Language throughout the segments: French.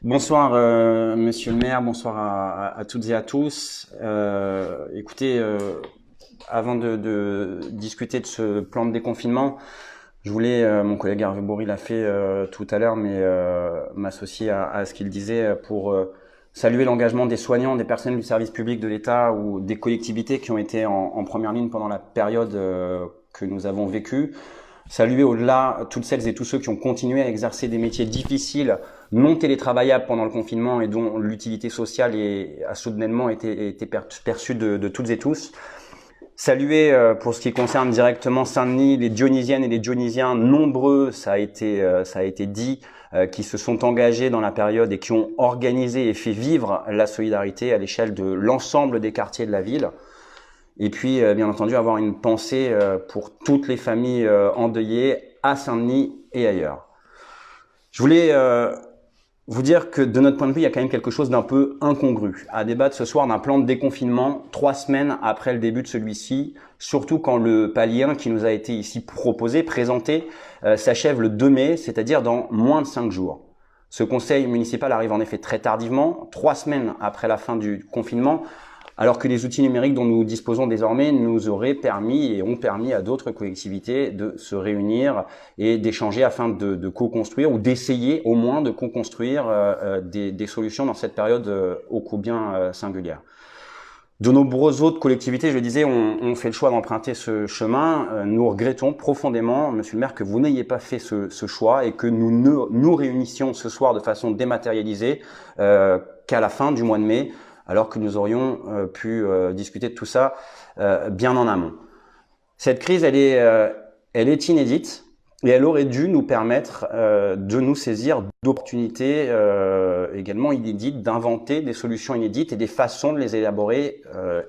Bonsoir, monsieur le maire, bonsoir à toutes et à tous. Écoutez, avant de discuter de ce plan de déconfinement, je voulais, mon collègue Hervé Bory l'a fait tout à l'heure, mais m'associer à ce qu'il disait pour saluer l'engagement des soignants, des personnels du service public de l'État ou des collectivités qui ont été en première ligne pendant la période que nous avons vécue. Saluer au-delà toutes celles et tous ceux qui ont continué à exercer des métiers difficiles, non télétravaillables pendant le confinement et dont l'utilité sociale a soudainement été perçue de toutes et tous. Saluer pour ce qui concerne directement Saint-Denis, les Dionysiennes et les Dionysiens nombreux, ça a été dit, qui se sont engagés dans la période et qui ont organisé et fait vivre la solidarité à l'échelle de l'ensemble des quartiers de la ville. Et puis, bien entendu, avoir une pensée pour toutes les familles endeuillées à Saint-Denis et ailleurs. Je voulais vous dire que de notre point de vue, il y a quand même quelque chose d'un peu incongru à débattre ce soir d'un plan de déconfinement 3 semaines après le début de celui-ci, surtout quand le palier 1 qui nous a été ici proposé, présenté, s'achève le 2 mai, c'est-à-dire dans moins de 5 jours. Ce conseil municipal arrive en effet très tardivement, 3 semaines après la fin du confinement, alors que les outils numériques dont nous disposons désormais nous auraient permis et ont permis à d'autres collectivités de se réunir et d'échanger afin de co-construire ou d'essayer au moins de co-construire des solutions dans cette période ô combien singulière. De nombreuses autres collectivités, je le disais, ont fait le choix d'emprunter ce chemin. Nous regrettons profondément, monsieur le maire, que vous n'ayez pas fait ce choix et que nous réunissions ce soir de façon dématérialisée qu'à la fin du mois de mai, alors que nous aurions pu discuter de tout ça bien en amont. Cette crise, elle est inédite et elle aurait dû nous permettre de nous saisir d'opportunités également inédites, d'inventer des solutions inédites et des façons de les élaborer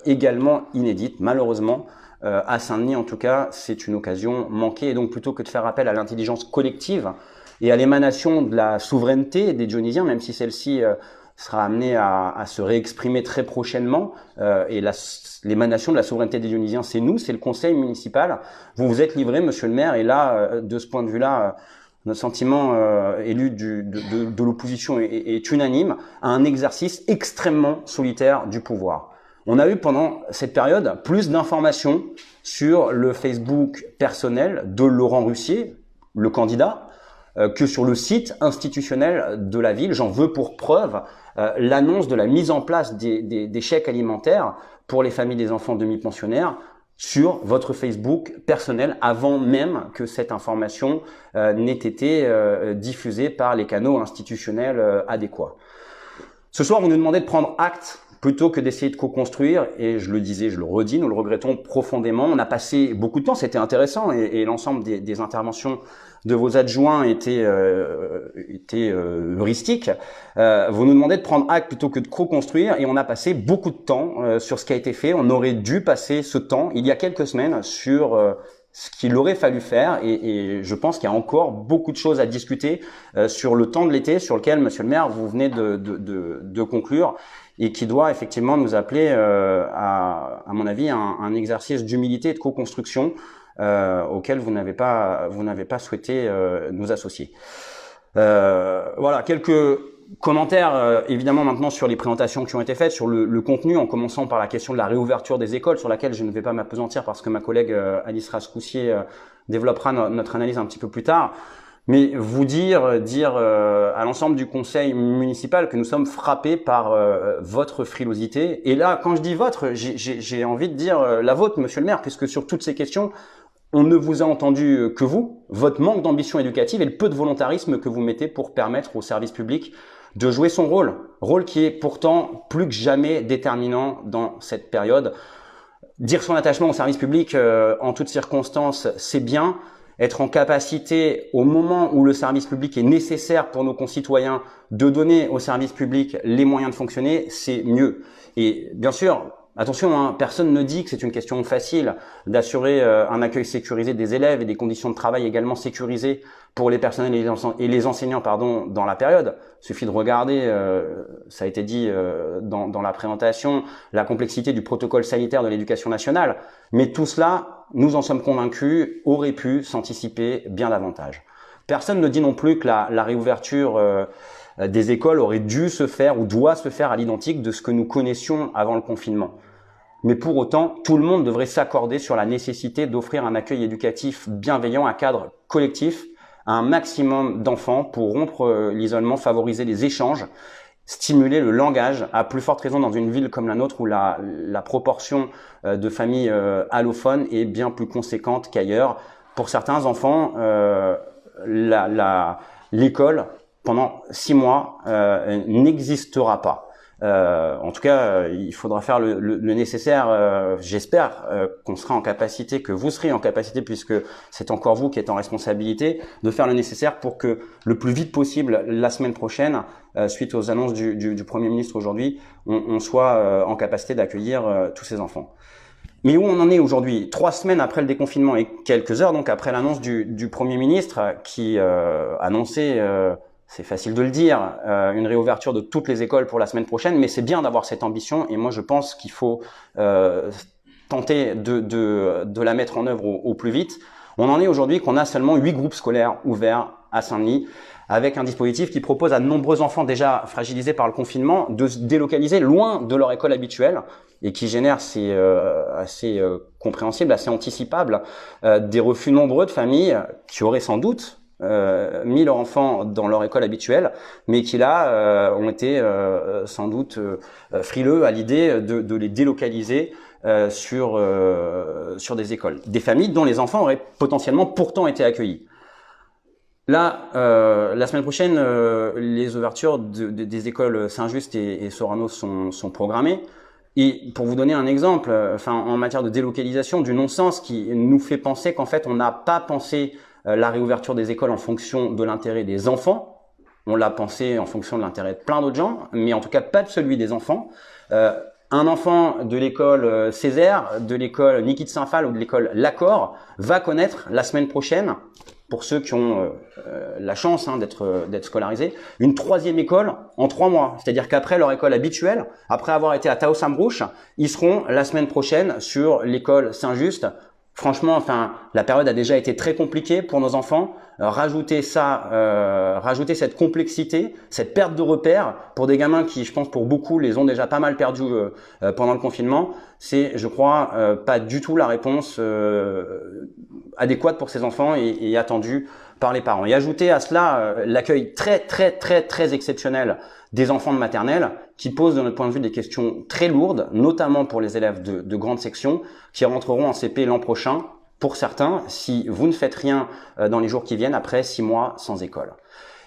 également inédites. Malheureusement, à Saint-Denis en tout cas, c'est une occasion manquée et donc plutôt que de faire appel à l'intelligence collective et à l'émanation de la souveraineté des Dionysiens, même si celle-ci sera amené à se réexprimer très prochainement et l'émanation de la souveraineté des Dionysiens, c'est nous, c'est le conseil municipal. Vous vous êtes livré, monsieur le maire, et là, de ce point de vue-là, notre sentiment élu de l'opposition est unanime à un exercice extrêmement solitaire du pouvoir. On a eu pendant cette période plus d'informations sur le Facebook personnel de Laurent Russier, le candidat, que sur le site institutionnel de la ville. J'en veux pour preuve l'annonce de la mise en place des chèques alimentaires pour les familles des enfants demi-pensionnaires sur votre Facebook personnel avant même que cette information n'ait été diffusée par les canaux institutionnels adéquats. Ce soir, vous nous demandez de prendre acte plutôt que d'essayer de co-construire, et je le disais, je le redis, nous le regrettons profondément. On a passé beaucoup de temps, c'était intéressant, et l'ensemble des interventions de vos adjoints étaient heuristiques. Vous nous demandez de prendre acte plutôt que de co-construire, et on a passé beaucoup de temps sur ce qui a été fait. On aurait dû passer ce temps, il y a quelques semaines, sur ce qu'il aurait fallu faire, et je pense qu'il y a encore beaucoup de choses à discuter sur le temps de l'été, sur lequel, monsieur le maire, vous venez de conclure, et qui doit effectivement nous appeler à mon avis, un exercice d'humilité et de co-construction auquel vous n'avez pas souhaité nous associer. Voilà, quelques commentaires évidemment maintenant sur les présentations qui ont été faites, sur le contenu, en commençant par la question de la réouverture des écoles, sur laquelle je ne vais pas m'appesantir parce que ma collègue Alice Rascoussier développera notre analyse un petit peu plus tard. Mais vous dire à l'ensemble du conseil municipal que nous sommes frappés par votre frilosité. Et là, quand je dis votre, j'ai envie de dire la vôtre, monsieur le maire, puisque sur toutes ces questions, on ne vous a entendu que vous, votre manque d'ambition éducative et le peu de volontarisme que vous mettez pour permettre au service public de jouer son rôle qui est pourtant plus que jamais déterminant dans cette période. Dire son attachement au service public en toutes circonstances, c'est bien. Être en capacité, au moment où le service public est nécessaire pour nos concitoyens, de donner au service public les moyens de fonctionner, c'est mieux. Et bien sûr, attention, hein, personne ne dit que c'est une question facile d'assurer un accueil sécurisé des élèves et des conditions de travail également sécurisées pour les personnels et les enseignants dans la période. Il suffit de regarder, ça a été dit dans la présentation, la complexité du protocole sanitaire de l'éducation nationale. Mais tout cela, nous en sommes convaincus, aurait pu s'anticiper bien davantage. Personne ne dit non plus que la réouverture des écoles aurait dû se faire ou doit se faire à l'identique de ce que nous connaissions avant le confinement. Mais pour autant, tout le monde devrait s'accorder sur la nécessité d'offrir un accueil éducatif bienveillant, un cadre collectif à un maximum d'enfants pour rompre l'isolement, favoriser les échanges, stimuler le langage, à plus forte raison dans une ville comme la nôtre où la proportion de familles allophones est bien plus conséquente qu'ailleurs. Pour certains enfants, l'école pendant 6 mois n'existera pas. En tout cas, il faudra faire le nécessaire. J'espère qu'on sera en capacité, que vous serez en capacité, puisque c'est encore vous qui êtes en responsabilité, de faire le nécessaire pour que le plus vite possible, la semaine prochaine, suite aux annonces du Premier ministre aujourd'hui, on soit en capacité d'accueillir tous ces enfants. Mais où on en est aujourd'hui, 3 semaines après le déconfinement et quelques heures donc après l'annonce du Premier ministre qui annonçait c'est facile de le dire, une réouverture de toutes les écoles pour la semaine prochaine, mais c'est bien d'avoir cette ambition et moi je pense qu'il faut tenter de la mettre en œuvre au plus vite. On en est aujourd'hui qu'on a seulement 8 groupes scolaires ouverts à Saint-Denis, avec un dispositif qui propose à de nombreux enfants déjà fragilisés par le confinement de se délocaliser loin de leur école habituelle et qui génère, c'est assez compréhensible, assez anticipable, des refus nombreux de familles qui auraient sans doute mis leurs enfants dans leur école habituelle, mais qui là ont été sans doute frileux à l'idée de les délocaliser sur des écoles, des familles dont les enfants auraient potentiellement pourtant été accueillis. Là, la semaine prochaine, les ouvertures des écoles Saint-Just et Sorano sont programmées. Et pour vous donner un exemple, en matière de délocalisation, du non-sens qui nous fait penser qu'en fait, on n'a pas pensé la réouverture des écoles en fonction de l'intérêt des enfants. On l'a pensé en fonction de l'intérêt de plein d'autres gens, mais en tout cas pas de celui des enfants. Un enfant de l'école Césaire, de l'école Niki de Saint-Phal ou de l'école Lacor va connaître la semaine prochaine, pour ceux qui ont la chance d'être scolarisés, une 3e école en 3 mois. C'est-à-dire qu'après leur école habituelle, après avoir été à Taos-Ambrouche, ils seront la semaine prochaine sur l'école Saint-Just. Franchement, la période a déjà été très compliquée pour nos enfants. Rajouter cette complexité, cette perte de repères pour des gamins qui, je pense, pour beaucoup, les ont déjà pas mal perdus pendant le confinement. C'est, je crois, pas du tout la réponse adéquate pour ces enfants et attendue par les parents. Et ajouter à cela l'accueil très exceptionnel des enfants de maternelle qui posent de notre point de vue des questions très lourdes, notamment pour les élèves de grande section qui rentreront en CP l'an prochain, pour certains, si vous ne faites rien dans les jours qui viennent après 6 mois sans école.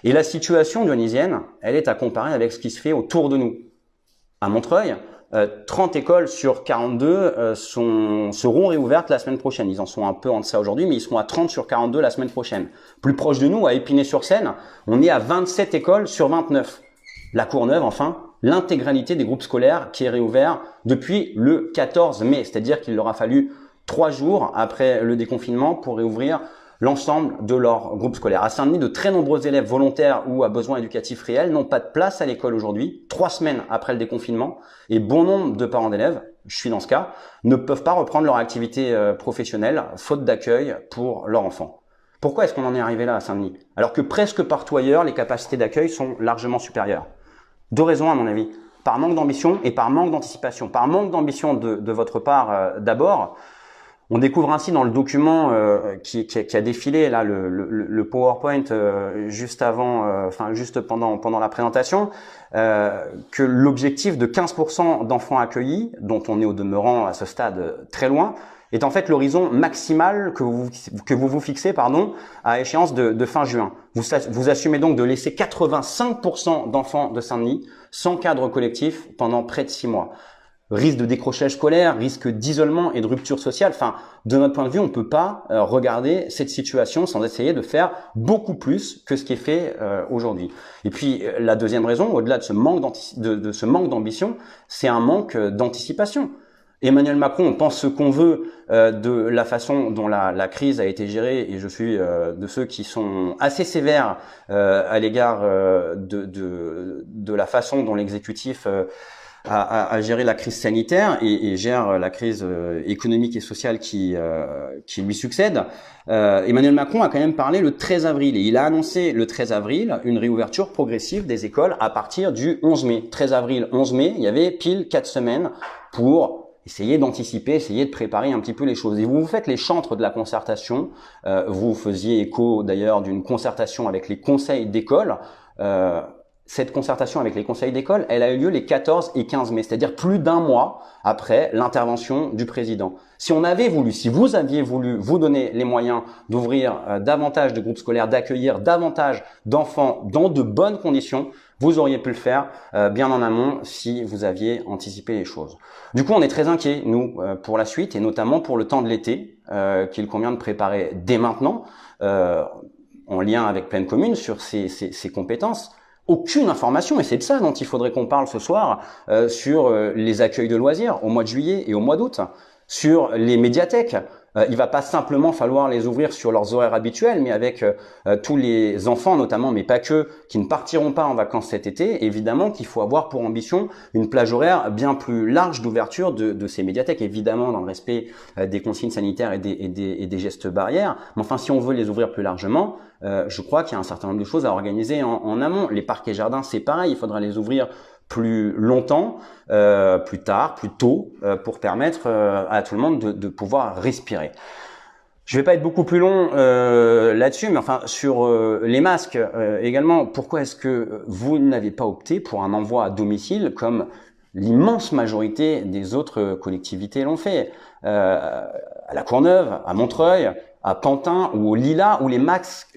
Et la situation dionysienne, elle est à comparer avec ce qui se fait autour de nous. À Montreuil, 30 écoles sur 42 seront réouvertes la semaine prochaine. Ils en sont un peu en deçà aujourd'hui, mais ils seront à 30 sur 42 la semaine prochaine. Plus proche de nous, à Épinay-sur-Seine, on est à 27 écoles sur 29. La Courneuve, enfin, l'intégralité des groupes scolaires qui est réouvert depuis le 14 mai. C'est-à-dire qu'il leur a fallu 3 jours après le déconfinement pour réouvrir l'ensemble de leur groupe scolaire. À Saint-Denis, de très nombreux élèves volontaires ou à besoins éducatifs réels n'ont pas de place à l'école aujourd'hui, 3 semaines après le déconfinement, et bon nombre de parents d'élèves, je suis dans ce cas, ne peuvent pas reprendre leur activité professionnelle, faute d'accueil pour leur enfant. Pourquoi est-ce qu'on en est arrivé là à Saint-Denis? Alors que presque partout ailleurs, les capacités d'accueil sont largement supérieures. 2 raisons à mon avis. Par manque d'ambition et par manque d'anticipation. Par manque d'ambition de votre part d'abord. On découvre ainsi dans le document qui a défilé là le PowerPoint juste avant, juste pendant la présentation, que l'objectif de 15% d'enfants accueillis, dont on est au demeurant à ce stade très loin, est en fait l'horizon maximal que vous fixez à échéance de fin juin. Vous assumez donc de laisser 85% d'enfants de Saint-Denis sans cadre collectif pendant près de 6 mois. Risque de décrochage scolaire, risque d'isolement et de rupture sociale. De notre point de vue, on ne peut pas regarder cette situation sans essayer de faire beaucoup plus que ce qui est fait aujourd'hui. Et puis, la deuxième raison, au-delà de ce manque d'ambition, c'est un manque d'anticipation. Emmanuel Macron, on pense ce qu'on veut de la façon dont la crise a été gérée, et je suis de ceux qui sont assez sévères à l'égard de la façon dont l'exécutif à gérer la crise sanitaire et gère la crise économique et sociale qui lui succède. Emmanuel Macron a quand même parlé le 13 avril et il a annoncé le 13 avril une réouverture progressive des écoles à partir du 11 mai. 13 avril, 11 mai, il y avait pile 4 semaines pour essayer d'anticiper, essayer de préparer un petit peu les choses. Et vous faites les chantres de la concertation. Vous faisiez écho d'ailleurs d'une concertation avec les conseils d'école. Cette concertation avec les conseils d'école, elle a eu lieu les 14 et 15 mai, c'est-à-dire plus d'un mois après l'intervention du président. Si on avait voulu, si vous aviez voulu vous donner les moyens d'ouvrir davantage de groupes scolaires, d'accueillir davantage d'enfants dans de bonnes conditions, vous auriez pu le faire bien en amont si vous aviez anticipé les choses. Du coup, on est très inquiets, nous, pour la suite, et notamment pour le temps de l'été, qu'il convient de préparer dès maintenant, en lien avec Pleine Commune, sur ses compétences. Aucune information, et c'est de ça dont il faudrait qu'on parle ce soir, sur les accueils de loisirs au mois de juillet et au mois d'août, sur les médiathèques. Il va pas simplement falloir les ouvrir sur leurs horaires habituels, mais avec tous les enfants notamment, mais pas que, qui ne partiront pas en vacances cet été. Évidemment qu'il faut avoir pour ambition une plage horaire bien plus large d'ouverture de ces médiathèques, évidemment dans le respect des consignes sanitaires et des gestes barrières. Mais enfin, si on veut les ouvrir plus largement, je crois qu'il y a un certain nombre de choses à organiser en amont. Les parcs et jardins, c'est pareil, il faudra les ouvrir plus longtemps, plus tard, plus tôt, pour permettre à tout le monde de pouvoir respirer. Je vais pas être beaucoup plus long là-dessus, mais enfin sur les masques également, pourquoi est-ce que vous n'avez pas opté pour un envoi à domicile comme l'immense majorité des autres collectivités l'ont fait, à La Courneuve, à Montreuil, à Pantin ou au Lilas, où les masques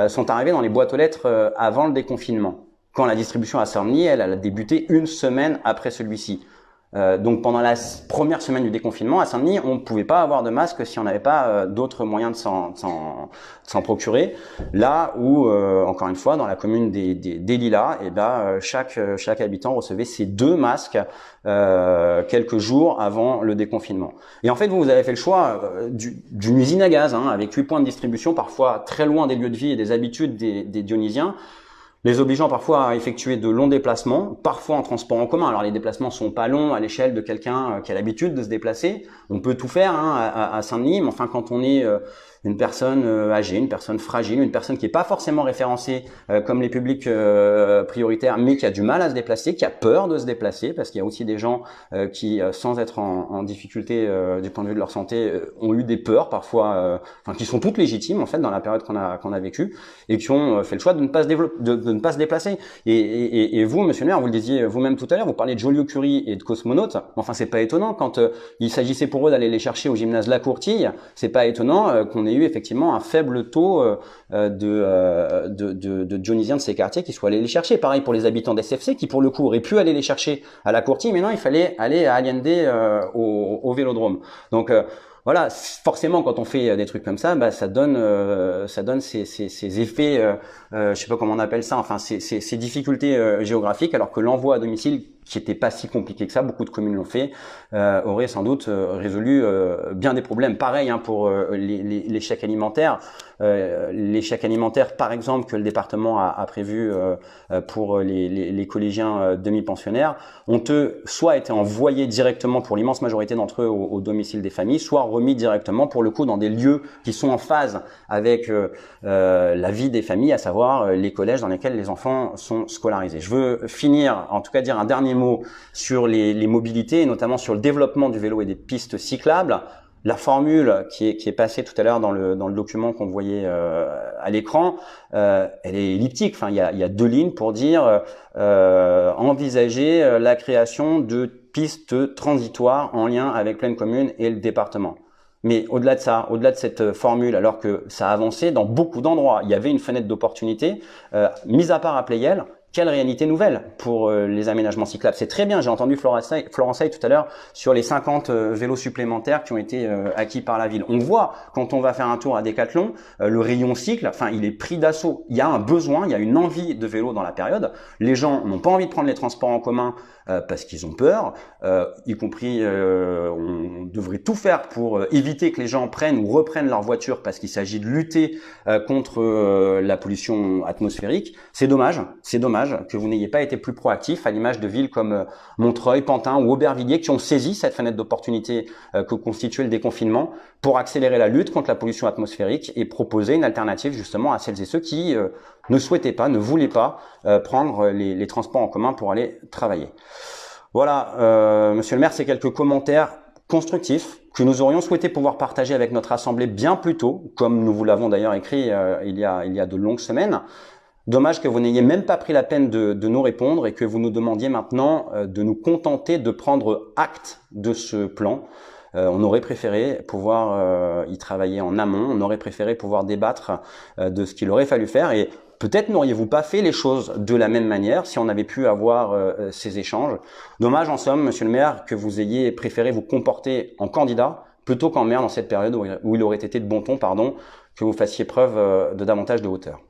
sont arrivés dans les boîtes aux lettres avant le déconfinement. Quand la distribution à Saint-Denis, elle a débuté une semaine après celui-ci. Donc pendant la première semaine du déconfinement, à Saint-Denis, on ne pouvait pas avoir de masque si on n'avait pas d'autres moyens de s'en procurer. Là où, encore une fois, dans la commune des Lilas, chaque habitant recevait ses 2 masques quelques jours avant le déconfinement. Et en fait, vous avez fait le choix d'une usine à gaz, avec 8 points de distribution, parfois très loin des lieux de vie et des habitudes des Dionysiens, les obligeant parfois à effectuer de longs déplacements, parfois en transport en commun. Alors les déplacements sont pas longs à l'échelle de quelqu'un qui a l'habitude de se déplacer. On peut tout faire à Saint-Denis, mais enfin quand on est une personne âgée, une personne fragile, une personne qui n'est pas forcément référencée comme les publics prioritaires, mais qui a du mal à se déplacer, qui a peur de se déplacer, parce qu'il y a aussi des gens qui, sans être en difficulté du point de vue de leur santé, ont eu des peurs parfois, qui sont toutes légitimes en fait dans la période qu'on a vécue, et qui ont fait le choix de ne pas ne pas se déplacer. Et vous, monsieur le maire, vous le disiez vous-même tout à l'heure, vous parlez de Joliot-Curie et de cosmonautes. Enfin, c'est pas étonnant quand il s'agissait pour eux d'aller les chercher au gymnase La Courtille. C'est pas étonnant qu'on ait eu effectivement un faible taux de Dionysiens de ces quartiers qui soient allés les chercher. Pareil pour les habitants d'SFC qui, pour le coup, auraient pu aller les chercher à La Courtille, mais non, il fallait aller à Allende au Vélodrome. Donc voilà, forcément, quand on fait des trucs comme ça, ça donne ces effets, je sais pas comment on appelle ça, enfin ces difficultés géographiques, alors que l'envoi à domicile, qui était pas si compliqué que ça, beaucoup de communes l'ont fait, aurait sans doute résolu bien des problèmes. Pareil pour les chèques alimentaires. Les chèques alimentaires, par exemple, que le département a prévu pour les collégiens demi-pensionnaires, ont soit été envoyés directement pour l'immense majorité d'entre eux au domicile des familles, soit remis directement pour le coup dans des lieux qui sont en phase avec la vie des familles, à savoir les collèges dans lesquels les enfants sont scolarisés. Je veux finir, en tout cas dire un dernier mot sur les mobilités, et notamment sur le développement du vélo et des pistes cyclables. La formule qui est passée tout à l'heure dans le document qu'on voyait à l'écran, elle est elliptique. Enfin, il y a 2 lignes pour dire envisager la création de pistes transitoires en lien avec Pleine Commune et le département. Mais au-delà de ça, au-delà de cette formule, alors que ça a avancé dans beaucoup d'endroits, il y avait une fenêtre d'opportunité, mise à part à Pleyel. Quelle réalité nouvelle pour les aménagements cyclables. C'est très bien, j'ai entendu Florence Hay tout à l'heure sur les 50 vélos supplémentaires qui ont été acquis par la ville. On voit, quand on va faire un tour à Décathlon, le rayon cycle, il est pris d'assaut. Il y a un besoin, il y a une envie de vélo dans la période. Les gens n'ont pas envie de prendre les transports en commun parce qu'ils ont peur, y compris on devrait tout faire pour éviter que les gens prennent ou reprennent leur voiture parce qu'il s'agit de lutter contre la pollution atmosphérique. C'est dommage. dommage que vous n'ayez pas été plus proactif, à l'image de villes comme Montreuil, Pantin ou Aubervilliers qui ont saisi cette fenêtre d'opportunité que constituait le déconfinement pour accélérer la lutte contre la pollution atmosphérique et proposer une alternative justement à celles et ceux qui ne souhaitaient pas, ne voulaient pas prendre les transports en commun pour aller travailler. Voilà, monsieur le maire, c'est quelques commentaires constructifs que nous aurions souhaité pouvoir partager avec notre assemblée bien plus tôt, comme nous vous l'avons d'ailleurs écrit il y a de longues semaines. Dommage que vous n'ayez même pas pris la peine de nous répondre et que vous nous demandiez maintenant de nous contenter de prendre acte de ce plan. On aurait préféré pouvoir y travailler en amont, on aurait préféré pouvoir débattre de ce qu'il aurait fallu faire et peut-être n'auriez-vous pas fait les choses de la même manière si on avait pu avoir ces échanges. Dommage en somme, monsieur le maire, que vous ayez préféré vous comporter en candidat plutôt qu'en maire dans cette période où il aurait été de bon ton, que vous fassiez preuve de davantage de hauteur.